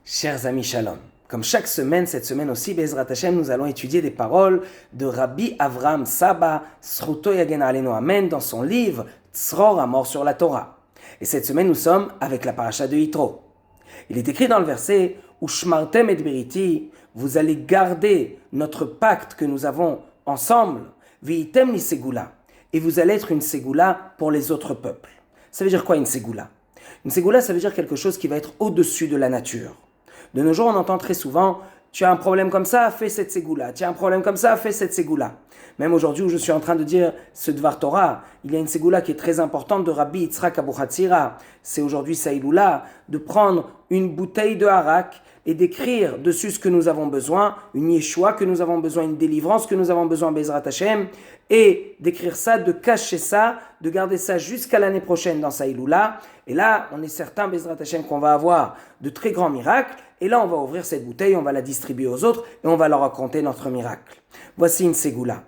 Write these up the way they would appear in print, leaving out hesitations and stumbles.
Chers amis, shalom. Comme chaque semaine, cette semaine aussi, Bezrat Hashem, nous allons étudier des paroles de Rabbi Avraham Saba, Zchuto Yagen Aleinu Amen, dans son livre Tzror, à mort sur la Torah. Et cette semaine, nous sommes avec la paracha de Yitro. Il est écrit dans le verset Ushmartem et Beriti, vous allez garder notre pacte que nous avons ensemble, Viitem li Segula, et vous allez être une Segula pour les autres peuples. Ça veut dire quoi une Segula? Une Segula, ça veut dire quelque chose qui va être au-dessus de la nature. De nos jours, on entend très souvent « Tu as un problème comme ça, fais cette ségoula. Tu as un problème comme ça, fais cette ségoula. » Même aujourd'hui où je suis en train de dire ce Dvar Torah, il y a une ségoula qui est très importante de Rabbi Yitzhak Abuchatzira. C'est aujourd'hui Saïloula, de prendre une bouteille de harak et d'écrire dessus ce que nous avons besoin, une Yeshua que nous avons besoin, une délivrance que nous avons besoin, Bezrat Hashem, et d'écrire ça, de cacher ça, de garder ça jusqu'à l'année prochaine dans Saïloula. Et là, on est certain, Bezrat Hashem, qu'on va avoir de très grands miracles. Et là, on va ouvrir cette bouteille, on va la distribuer aux autres et on va leur raconter notre miracle. Voici une ségoula.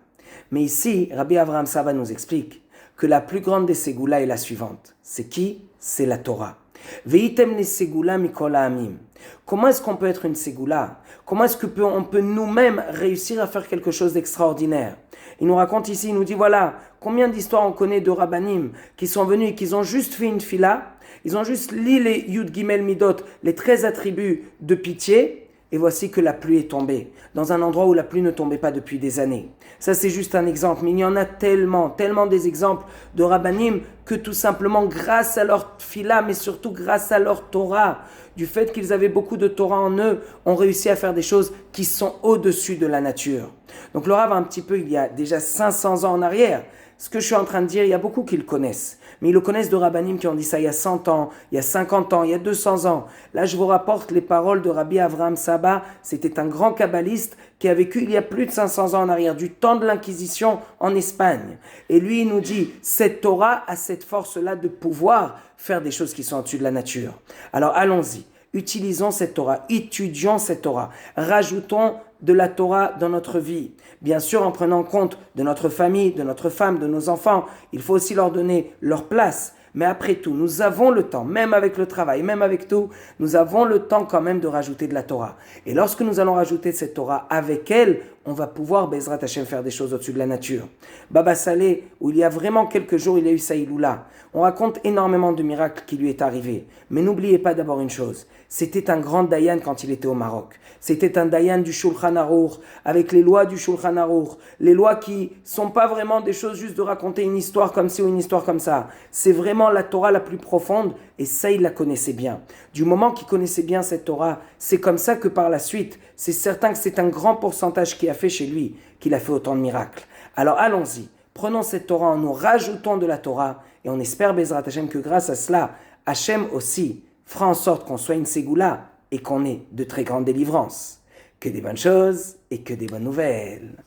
Mais ici, Rabbi Avraham Saba nous explique que la plus grande des ségoulas est la suivante. C'est qui? C'est la Torah. Veitem ne ségoula mikol ha'amim. Comment est-ce qu'on peut être une ségoula? Comment est-ce qu'on peut nous-mêmes réussir à faire quelque chose d'extraordinaire? Il nous raconte ici, il nous dit voilà, combien d'histoires on connaît de Rabbanim qui sont venus et qui ont juste fait une fila, ils ont juste lu les Yud Gimel Midot, les 13 attributs de pitié, et voici que la pluie est tombée, dans un endroit où la pluie ne tombait pas depuis des années. Ça c'est juste un exemple, mais il y en a tellement des exemples de Rabbanim que tout simplement grâce à leur fila, mais surtout grâce à leur Torah, du fait qu'ils avaient beaucoup de Torah en eux, ont réussi à faire des choses qui sont au-dessus de la nature. Donc le Rav, un petit peu, il y a déjà 500 ans en arrière, ce que je suis en train de dire, il y a beaucoup qui le connaissent. Mais ils le connaissent de Rabbanim qui ont dit ça il y a 100 ans, il y a 50 ans, il y a 200 ans. Là, je vous rapporte les paroles de Rabbi Avraham Saba. C'était un grand kabbaliste qui a vécu il y a plus de 500 ans en arrière, du temps de l'Inquisition en Espagne. Et lui, il nous dit, cette Torah a cette force-là de pouvoir faire des choses qui sont au-dessus de la nature. Alors, allons-y. Utilisons cette Torah, étudions cette Torah, rajoutons de la Torah dans notre vie. Bien sûr, en prenant compte de notre famille, de notre femme, de nos enfants, il faut aussi leur donner leur place. Mais après tout, nous avons le temps, même avec le travail, même avec tout, nous avons le temps quand même de rajouter de la Torah. Et lorsque nous allons rajouter cette Torah avec elle, on va pouvoir, Bezrat Hashem, faire des choses au-dessus de la nature. Baba Saleh, où il y a vraiment quelques jours, il a eu Saïloula. On raconte énormément de miracles qui lui est arrivé. Mais n'oubliez pas d'abord une chose, c'était un grand Dayan quand il était au Maroc. C'était un Dayan du Shulchan Aruch, avec les lois du Shulchan Aruch. Les lois qui sont pas vraiment des choses juste de raconter une histoire comme ci ou une histoire comme ça. C'est vraiment la Torah la plus profonde, et ça, il la connaissait bien. Du moment qu'il connaissait bien cette Torah, c'est comme ça que par la suite, c'est certain que c'est un grand pourcentage qui a fait chez lui, qu'il a fait autant de miracles. Alors allons-y, prenons cette Torah, nous rajoutons de la Torah, et on espère, Bezrat Hashem, que grâce à cela, Hashem aussi fera en sorte qu'on soit une ségoula et qu'on ait de très grandes délivrances. Que des bonnes choses et que des bonnes nouvelles.